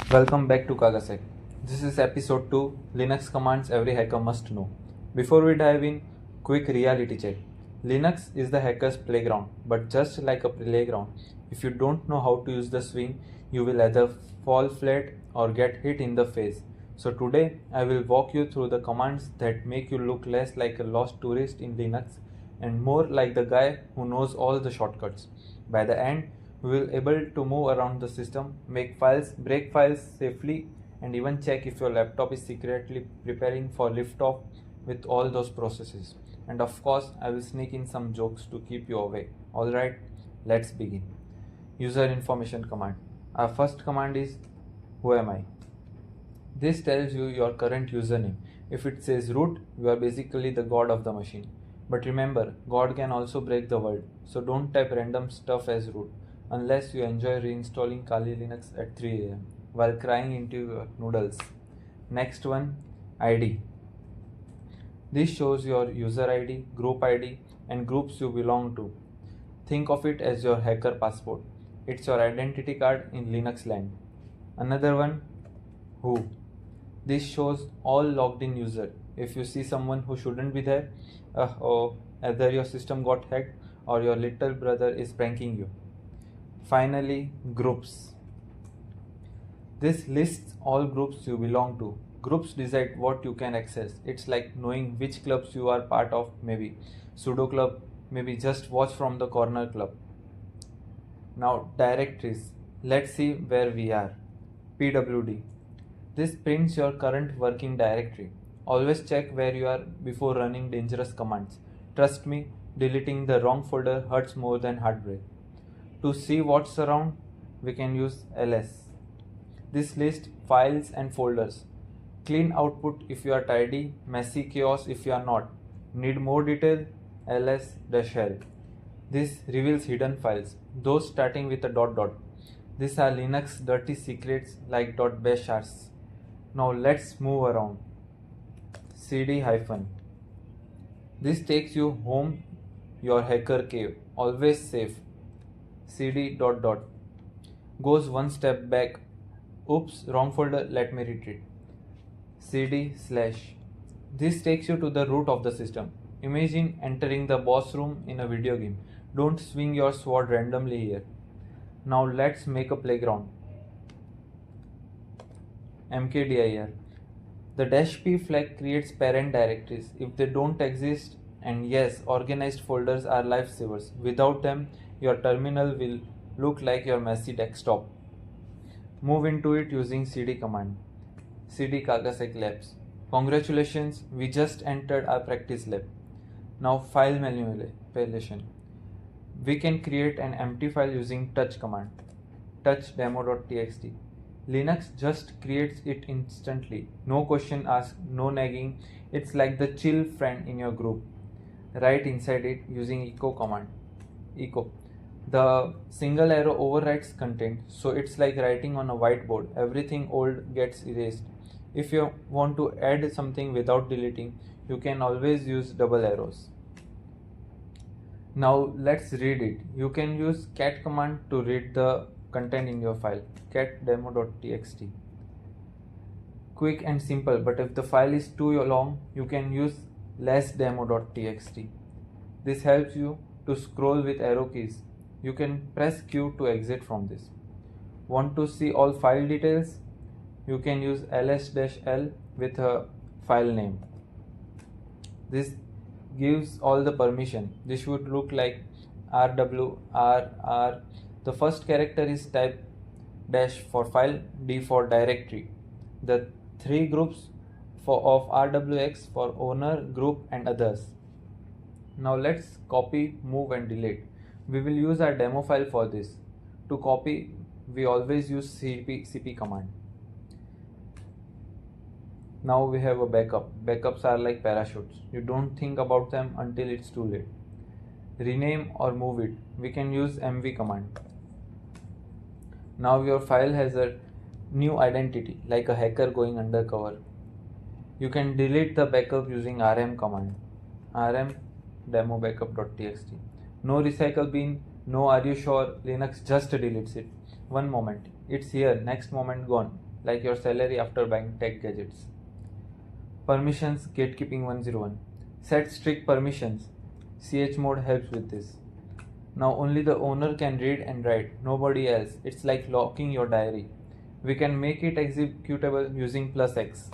Welcome back to Kagasec. This is episode 2, Linux commands every hacker must know. Before we dive in, quick reality check. Linux is the hacker's playground, but just like a playground, if you don't know how to use the swing, you will either fall flat or get hit in the face. So today, I will walk you through the commands that make you look less like a lost tourist in Linux and more like the guy who knows all the shortcuts. By the end, we will able to move around the system, make files, break files safely, and even check if your laptop is secretly preparing for liftoff with all those processes. And of course, I will sneak in some jokes to keep you awake. Alright, let's begin. User information command. Our first command is who am I? This tells you your current username. If it says root, you are basically the god of the machine. But remember, God can also break the world, so don't type random stuff as root, unless you enjoy reinstalling Kali Linux at 3 am while crying into your noodles. Next one, ID. This shows your user ID, group ID, and groups you belong to. Think of it as your hacker passport. It's your identity card in Linux land. Another one, who. This shows all logged in user. If you see someone who shouldn't be there, either your system got hacked or your little brother is pranking you. Finally, groups. This lists all groups you belong to. Groups decide what you can access. It's like knowing which clubs you are part of, maybe pseudo club, maybe just watch from the corner club. Now directories. Let's see where we are. PWD. This prints your current working directory. Always check where you are before running dangerous commands. Trust me, deleting the wrong folder hurts more than heartbreak. To see what's around, we can use ls. This lists files and folders. Clean output if you are tidy, messy chaos if you are not. Need more detail? ls-l. This reveals hidden files, those starting with a dot. These are Linux dirty secrets like .bashars. Now let's move around. cd-. This takes you home, your hacker cave, always safe. cd ... Goes one step back. Oops, wrong folder, let me retreat. cd/. This takes you to the root of the system. Imagine entering the boss room in a video game. Don't swing your sword randomly here. Now let's make a playground. mkdir. The -p flag creates parent directories if they don't exist, and yes, organized folders are lifesavers. Without them, your terminal will look like your messy desktop. Move into it using cd command. cd kagasec labs. Congratulations, we just entered our practice lab. Now file manipulation. We can create an empty file using touch command. Touch demo.txt. Linux just creates it instantly. No question asked, no nagging. It's like the chill friend in your group. Write inside it using echo command. Echo. The single arrow overwrites content, so it's like writing on a whiteboard. Everything old gets erased. If you want to add something without deleting, you can always use double arrows. Now let's read it. You can use cat command to read the content in your file. Cat demo.txt. Quick and simple, but if the file is too long, you can use less demo.txt. This helps you to scroll with arrow keys. You can press Q to exit from this. Want to see all file details? You can use ls-l with a file name. This gives all the permission. This should look like rw, r. The first character is type dash for file, d for directory. The three groups of rwx for owner, group, and others. Now let's copy, move, and delete. We will use our demo file for this. To copy, we always use cp command. Now we have a backup. Backups are like parachutes. You don't think about them until it's too late. Rename or move it. We can use mv command. Now your file has a new identity, like a hacker going undercover. You can delete the backup using rm command. rm demo backup.txt. No recycle bin, no are you sure, Linux just deletes it. One moment, it's here, next moment gone. like your salary after buying tech gadgets. Permissions gatekeeping 101. Set strict permissions. Chmod helps with this. Now only the owner can read and write, nobody else. It's like locking your diary. We can make it executable using +X.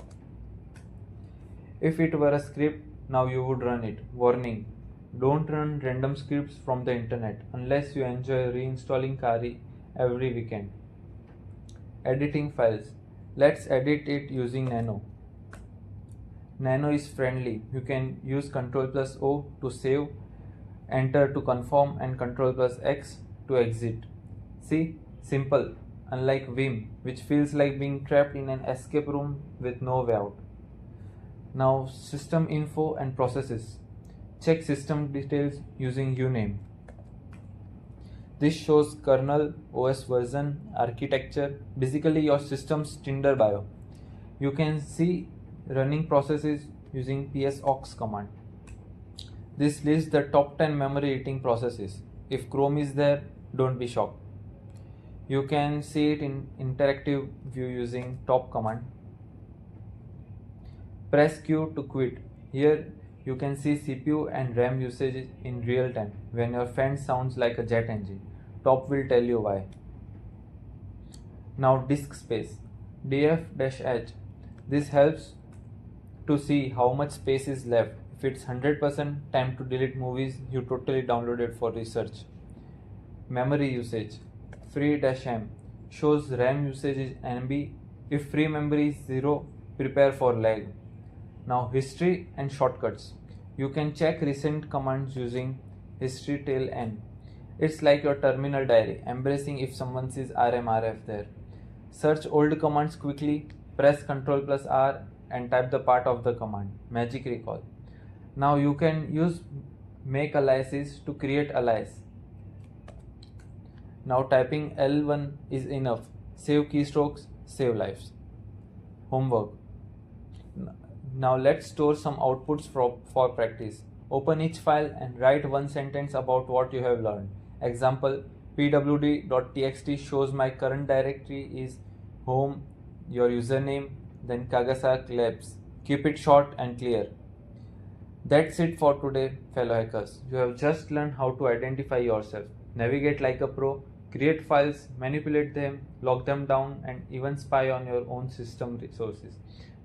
If it were a script, now you would run it. Warning: don't run random scripts from the internet unless you enjoy reinstalling Kari every weekend. Editing files. Let's edit it using Nano. Nano is friendly. You can use Ctrl+O to save, Enter to confirm, and Ctrl+X to exit. See? Simple. Unlike Vim, which feels like being trapped in an escape room with no way out. Now system info and processes. Check system details using uname. This shows kernel, OS version, architecture, basically your system's Tinder bio. You can see running processes using psaux command. This lists the top 10 memory eating processes. If Chrome is there, don't be shocked. You can see it in interactive view using top command. Press Q to quit. Here you can see CPU and RAM usage in real time. When your fan sounds like a jet engine, top will tell you why. Now disk space. df-h. This helps to see how much space is left. If it's 100%, time to delete movies you totally downloaded for research. Memory usage. Free-m shows RAM usage is MB. If free memory is 0, prepare for lag. Now history and shortcuts. You can check recent commands using history tail n. It's like your terminal diary, embracing if someone sees RMRF there. Search old commands quickly, press Ctrl+R and type the part of the command. Magic recall. Now you can use make aliases to create alias. Now typing L1 is enough. Save keystrokes, save lives. Homework. Now let's store some outputs for practice. Open each file and write one sentence about what you have learned. Example: pwd.txt shows my current directory is home, your username, then Kagasec Labs. Keep it short and clear. That's it for today, fellow hackers. You have just learned how to identify yourself, navigate like a pro, create files, manipulate them, lock them down, and even spy on your own system resources.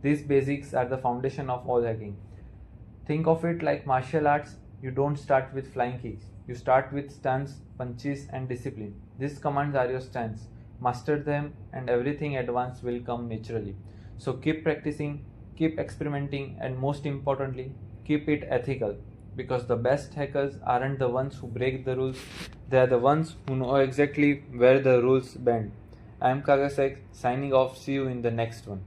These basics are the foundation of all hacking. Think of it like martial arts. You don't start with flying kicks. You start with stance, punches, and discipline. These commands are your stance. Master them and everything advanced will come naturally. So keep practicing, keep experimenting, and most importantly, keep it ethical. Because the best hackers aren't the ones who break the rules, they are the ones who know exactly where the rules bend. I am Kagasec, signing off. See you in the next one.